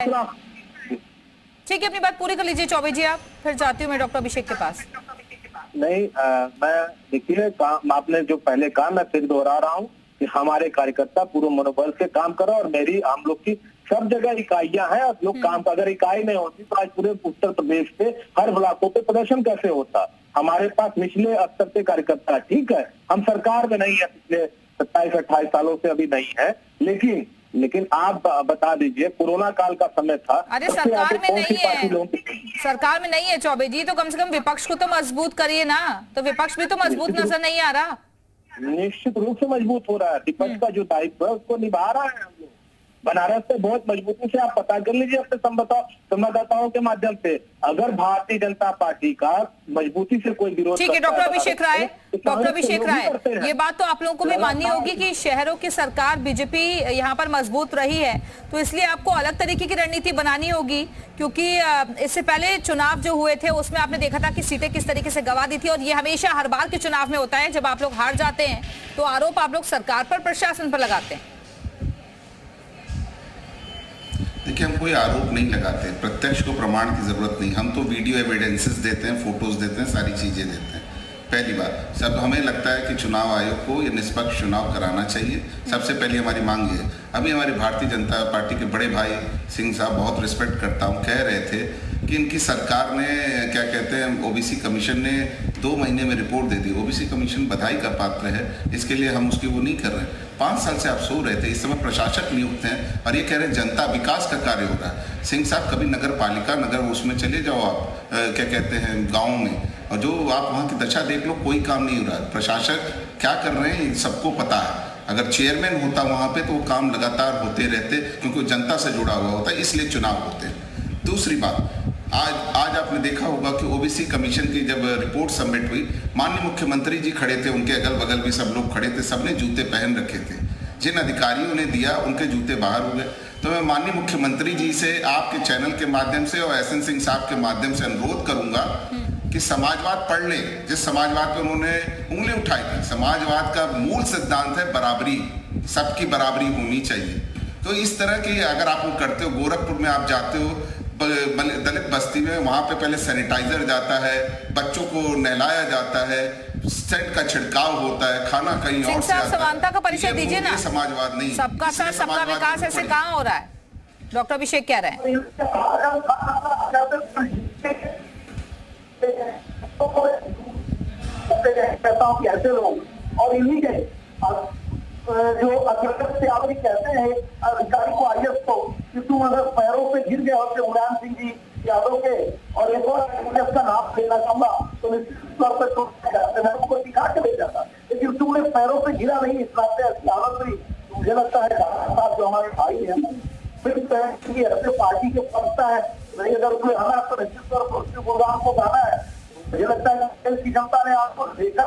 ठीक है, अपनी बात पूरी कर लीजिए चौबे जी आप, फिर जाती हूँ मैं डॉक्टर अभिषेक के पास। नहीं, मैं देखिए काम आपने जो पहले कहा मैं फिर दोहरा रहा हूँ कि हमारे कार्यकर्ता पूरे मनोबल से काम कर रहे हैं और मेरी हम लोग की सब जगह इकाइयां हैं और लोग काम, अगर इकाई नहीं होती तो आज पूरे उत्तर प्रदेश के हर ब्लॉकों पे प्रदर्शन कैसे होता। हमारे पास निचले स्तर के कार्यकर्ता, ठीक है, हम सरकार में नहीं है, पिछले 27-28 सालों से अभी नहीं है, लेकिन आप बता दीजिए कोरोना काल का समय था। अरे सरकार में नहीं है, सरकार में नहीं है चौबे जी, तो कम से कम विपक्ष को तो मजबूत करिए ना। तो विपक्ष भी तो मजबूत नजर नहीं आ रहा। निश्चित रूप से मजबूत हो रहा है, विपक्ष का जो दायित्व है उसको निभा रहा है हम लोग। बनारस से बहुत मजबूती से आप पता कर लीजिए अपने संवाददाताओं के माध्यम से, अगर भारतीय जनता पार्टी का मजबूती से कोई विरोध, ठीक है डॉक्टर अभिषेक राय, ये बात तो आप लोगों को भी माननी होगी कि शहरों की सरकार बीजेपी यहाँ पर मजबूत रही है, तो इसलिए आपको अलग तरीके की रणनीति बनानी होगी, क्योंकि इससे पहले चुनाव जो हुए थे उसमें आपने देखा था कि सीटें किस तरीके से गंवा दी थी, और ये हमेशा हर बार के चुनाव में होता है, जब आप लोग हार जाते हैं तो आरोप आप लोग सरकार पर, प्रशासन पर लगाते हैं। देखिए, हम कोई आरोप नहीं लगाते, प्रत्यक्ष को प्रमाण की जरूरत नहीं, हम तो वीडियो एविडेंसेस देते हैं, फोटोज देते हैं, सारी चीजें देते हैं। पहली बात, सब हमें लगता है कि चुनाव आयोग को ये निष्पक्ष चुनाव कराना चाहिए, सबसे पहली हमारी मांग है। अभी हमारी भारतीय जनता पार्टी के बड़े भाई सिंह साहब, बहुत रिस्पेक्ट करता हूँ, कह रहे थे कि इनकी सरकार ने क्या कहते हैं ओबीसी कमीशन ने 2 महीने में रिपोर्ट दे दी। ओबीसी कमीशन बधाई का पात्र है, इसके लिए हम उसकी वो नहीं कर रहे। 5 साल से आप सो रहे थे, इस समय प्रशासक नियुक्त हैं और ये कह रहे हैं जनता विकास का कार्य हो रहा है। सिंह साहब, कभी नगर पालिका नगर उसमें चले जाओ आप, क्या कहते हैं गाँव में, और जो आप वहाँ की दशा देख लो, कोई काम नहीं हो रहा है। प्रशासक क्या कर रहे हैं सबको पता है। अगर चेयरमैन होता वहाँ पे तो वो काम लगातार होते रहते, क्योंकि जनता से जुड़ा हुआ होता है, इसलिए चुनाव होते हैं। दूसरी बात, आज आपने देखा होगा कि ओबीसी कमीशन की जब रिपोर्ट सबमिट हुई, माननीय मुख्यमंत्री जी खड़े थे, उनके अगल बगल भी सब लोग खड़े थे, सबने जूते पहन रखे थे। जिन अधिकारियों ने दिया उनके जूते बाहर हो गए। तो मैं माननीय मुख्यमंत्री जी से आपके चैनल के माध्यम से और एसएन सिंह साहब के माध्यम से अनुरोध करूंगा कि समाजवाद पढ़ लें, जिस समाजवाद पर उन्होंने उंगली उठाई थी। समाजवाद का मूल सिद्धांत है बराबरी, सबकी बराबरी होनी चाहिए। तो इस तरह की अगर आप वो करते हो, गोरखपुर में आप जाते हो दलित बस्ती में, वहां पे पहले सैनिटाइजर जाता है, बच्चों को नहलाया जाता है, सेंट का छिड़काव होता है, खाना कहीं और से आता है। समानता का परिचय दीजिए ना। समाजवाद नहीं, सबका साथ सबका विकास ऐसे कहाँ हो रहा है? डॉक्टर अभिषेक कह रहे हैं ऐसे लोग और इन्हीं के जो अध्यक्ष यादव कहते हैं अधिकारी को, आईएएस को, कि तुम अगर पैरों पे गिर गए होते मुलायम सिंह जी यादव के, और एक और आईएएस का नाम लेना चाहूंगा तो निश्चित तौर पर मैं उनको दिखा के ले जाता, लेकिन तुमने पैरों पे गिरा नहीं, इस बात से यादव भी मुझे लगता है साहब जो हमारे भाई हैं फिर ऐसे पार्टी के पक्ता है नहीं, अगर उसमें हमें तो निश्चित तौर पर उसके प्रोग्राम को गाना है। मुझे लगता है कि जनता ने आपको देखा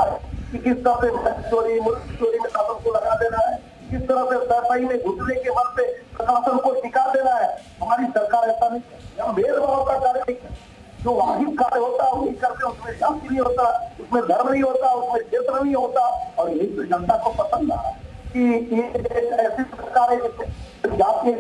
कि किस तरह से चोरी मुल्क चोरी में शासन को लगा देना है, किस तरह से सफाई में घुटने के बल पे प्रशासन को टिका देना है। हमारी सरकार ऐसा नहीं, हम भेदभाव का कार्य नहीं, जो वाजिब कार्य होता है वही करते, उसमें शांति नहीं होता, उसमें धर्म नहीं होता, उसमें क्षेत्र नहीं होता, और यही तो जनता को पसंद है कि ये ऐसी सरकार है जाति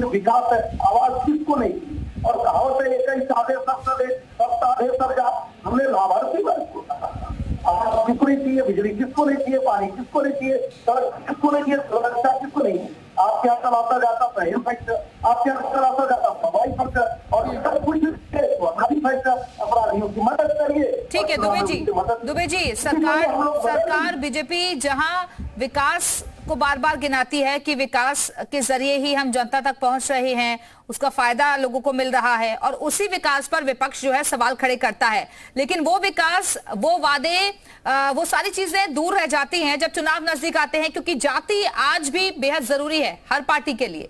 विकास है, आवाज किसको नहीं की। और कहावत है एक ही साधे सब साधे सब जा, हमने लाभार्थी किसको नहीं चाहिए, बिजली किसको नहीं चाहिए, पानी किसको नहीं चाहिए, सड़क किसको नहीं चाहिए, सुरक्षा किसको नहीं। आपके यहाँ कल आता जाता पहल फैक्टर, आपके यहाँ कल आता जाता हवाई फैक्टर, और सब कुछ फैक्टर, अपराधियों की मदद करिए। ठीक है दुबे जी, सरकार बीजेपी जहां विकास को बार बार गिनाती है कि विकास के जरिए ही हम जनता तक पहुंच रहे हैं, उसका फायदा लोगों को मिल रहा है, और उसी विकास पर विपक्ष जो है सवाल खड़े करता है, लेकिन वो विकास, वो वादे, वो सारी चीजें दूर रह जाती हैं जब चुनाव नजदीक आते हैं, क्योंकि जाति आज भी बेहद जरूरी है हर पार्टी के लिए।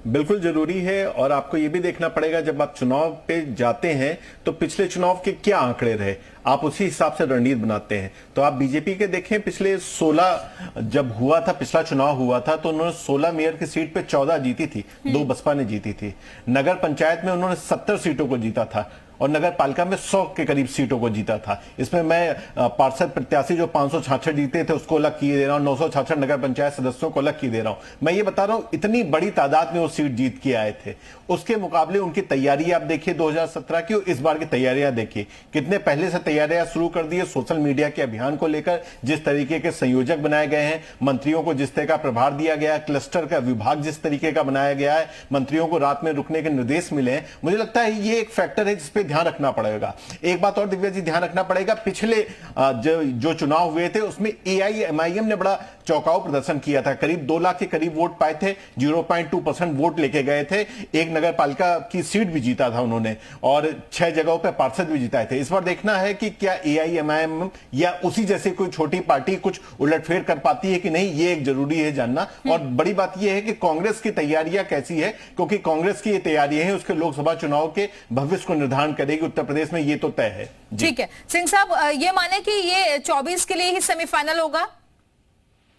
बिल्कुल जरूरी है, और आपको ये भी देखना पड़ेगा जब आप चुनाव पे जाते हैं तो पिछले चुनाव के क्या आंकड़े रहे, आप उसी हिसाब से रणनीति बनाते हैं। तो आप बीजेपी के देखें, पिछले 16 जब हुआ था, पिछला चुनाव हुआ था तो उन्होंने 16 मेयर की सीट पे 14 जीती थी, 2 बसपा ने जीती थी। नगर पंचायत में उन्होंने 70 सीटों को जीता था, और नगर पालिका में 100 के करीब सीटों को जीता था। इसमें मैं पार्षद प्रत्याशी जो 566 जीते थे उसको अलग किए दे रहा हूं, 966 नगर पंचायत सदस्यों को अलग किए दे रहा हूं। मैं ये बता रहा हूं इतनी बड़ी तादाद में वो सीट जीत के आए थे। उसके मुकाबले उनकी तैयारी आप देखिए 2017 की और इस बार की तैयारियां देखिए, कितने पहले से तैयारियां शुरू कर दी है। सोशल मीडिया के अभियान को लेकर जिस तरीके के संयोजक बनाए गए हैं, मंत्रियों को जिस तरह का प्रभार दिया गया है, क्लस्टर का विभाग जिस तरीके का बनाया गया है, मंत्रियों को रात में रुकने के निर्देश मिले हैं, मुझे लगता है ये एक फैक्टर है जिसपे ध्यान रखना पड़ेगा। एक बात और दिव्या जी ध्यान रखना पड़ेगा, पिछले जो चुनाव हुए थे उसमें AIMIM ने बड़ा चौंकाऊ प्रदर्शन किया था। करीब 2 लाख के करीब वोट पाए थे, 0.2% वोट लेके गए थे। एक नगर पालिका की सीट भी जीता था उन्होंने और 6 जगहों पे पार्षद भी जिताए थे। इस बार देखना है कि क्या AIMIM या उसी जैसे कोई छोटी पार्टी कुछ उलटफेर कर पाती है कि नहीं, ये एक जरूरी है जानना। और बड़ी बात यह है कि कांग्रेस की तैयारियां कैसी है, क्योंकि कांग्रेस की ये तैयारियां हैं उसके लोकसभा चुनाव के भविष्य को निर्धारण करेगी उत्तर प्रदेश में, ये तो तय है। ठीक है सिंह साहब, ये माने कि ये 24 के लिए ही सेमीफाइनल होगा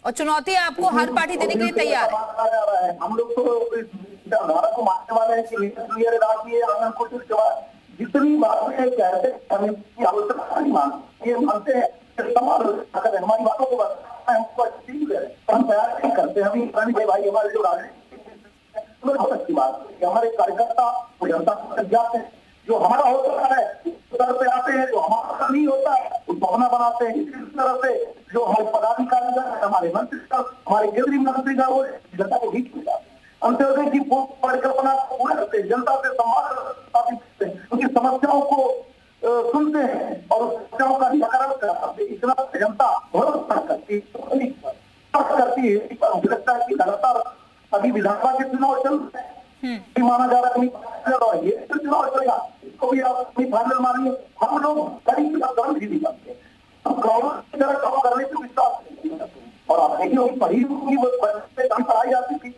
और चुनौती आपको हर पार्टी देने के लिए तैयार है। हम लोग तो इस विचारधारा को मानने वाले हैं कि जितनी बातें कहते हैं हमें की आवश्यकता नहीं मानते, ये मानते हैं हमारी बातों को हम तैयार नहीं करते। हम भाई हमारे जो राजनीतिक बहुत अच्छी बात है, हमारे कार्यकर्ता वो जनता को जाते हैं, जो हमारा होता है उस पे आते हैं, जो हमारा नहीं होता है उसको अपना बनाते हैं। इसी तरह से जो हमारे पदाधिकारी हमारे मंत्री हमारे केंद्रीय मंत्री का वो जनता को बीच में जाते हैं। अंत्योदय की परिकल्पना को पूरा करते हैं, जनता से संवाद स्थापित करते हैं, उनकी समस्याओं को सुनते हैं और समस्याओं का निराकरण करते हैं। इतना जनता भरोसा करती है, मुझे लगता है कि लगातार अभी विधानसभा के चुनाव चल रहे हैं, माना जा रहा है ये चुनाव चलेगा, इसको भी आप अपनी फाइनल मानिए। हम लोग कहीं दम भी नहीं करते, हम कांग्रेस की तरह काम करने से विश्वास नहीं करते। और आप देखिए पढ़ी काम कराई जाती थी,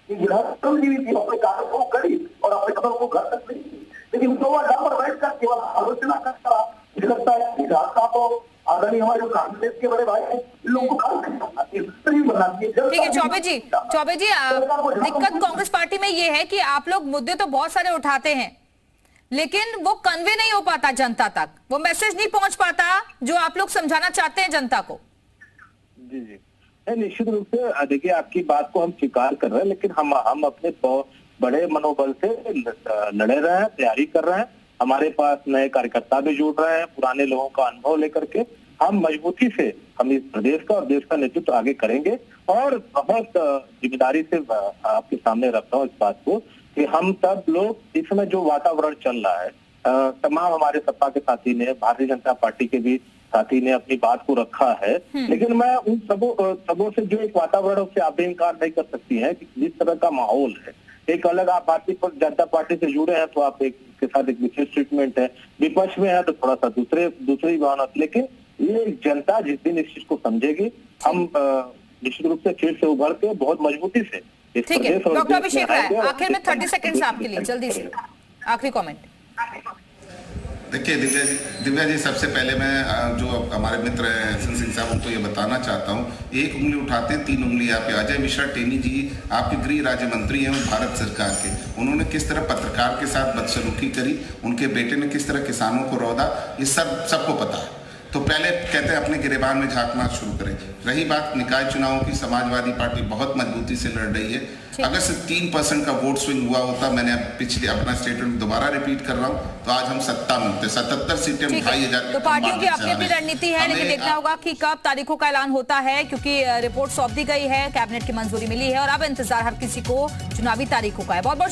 थी अपने कार्य को करी और अपने कदम को घर तक नहीं, लेकिन तो वह पर बैठ कर केवल आलोचना करता। मुझे लगता है रास्ता तो आदरणीय हमारे जो कांग्रेस के बड़े भाई हैं इन लोगों को ठीक है चौबे जी दिक्कत कांग्रेस पार्टी में ये है कि आप लोग मुद्दे तो बहुत सारे उठाते हैं लेकिन वो कन्वे नहीं हो पाता जनता तक, वो मैसेज नहीं पहुंच पाता जो आप लोग समझाना चाहते हैं जनता को। जी जी निश्चित रूप से देखिए आपकी बात को हम स्वीकार कर रहे हैं, लेकिन हम अपने बड़े मनोबल से लड़े रहे हैं, तैयारी कर रहे हैं। हमारे पास नए कार्यकर्ता भी जुड़ रहे हैं, पुराने लोगों का अनुभव लेकर के हम मजबूती से हम इस प्रदेश का और देश का नेतृत्व आगे करेंगे। और बहुत जिम्मेदारी से आपके सामने रखता हूँ इस बात को कि हम सब लोग इस समय जो वातावरण चल रहा है, तमाम हमारे सपा के साथी ने, भारतीय जनता पार्टी के भी साथी ने अपनी बात को रखा है, लेकिन मैं उन सबों से जो एक वातावरण उससे आप भी इनकार नहीं कर सकती है कि जिस तरह का माहौल है, एक अलग आप भारतीय जनता पार्टी से जुड़े हैं तो आप एक के साथ एक विशेष ट्रीटमेंट है, विपक्ष में है तो थोड़ा सा दूसरी भावना, लेकिन ये जनता जिस दिन इस चीज को समझेगी, हम निश्चित रूप से फिर से उभर के बहुत मजबूती से। ठीक है डॉक्टर अभिषेक राय, आखिर में 30 सेकंड्स आपके लिए, जल्दी से आखिरी कमेंट। देखिए दिव्या जी सबसे पहले मैं जो हमारे मित्र हैं सिंह साहब उनको ये बताना चाहता हूँ, एक उंगली उठाते हैं 3 उंगली यहाँ पे। अजय मिश्रा टेनी जी आपके गृह राज्य मंत्री हैं भारत सरकार के, उन्होंने किस तरह पत्रकार के साथ बदसलूकी करी, उनके बेटे ने किस तरह किसानों को रौदा, ये सबको पता है। तो पहले कहते हैं अपने गिरेबान में झांकना शुरू करें। रही बात निकाय चुनावों की, समाजवादी पार्टी बहुत मजबूती से लड़ रही है। अगर सिर्फ 3% का वोट स्विंग हुआ होता, मैंने पिछले अपना स्टेटमेंट दोबारा रिपीट कर रहा हूं, तो आज हम सत्ता में होते। 77 सीटें 2500। तो पार्टियों की अपनी अपनी रणनीति है, लेकिन देखना होगा कि कब तारीखों का ऐलान होता है, क्योंकि रिपोर्ट सौंप दी गई है, कैबिनेट की मंजूरी मिली है और अब इंतजार हर किसी को चुनावी तारीखों का है। बहुत बहुत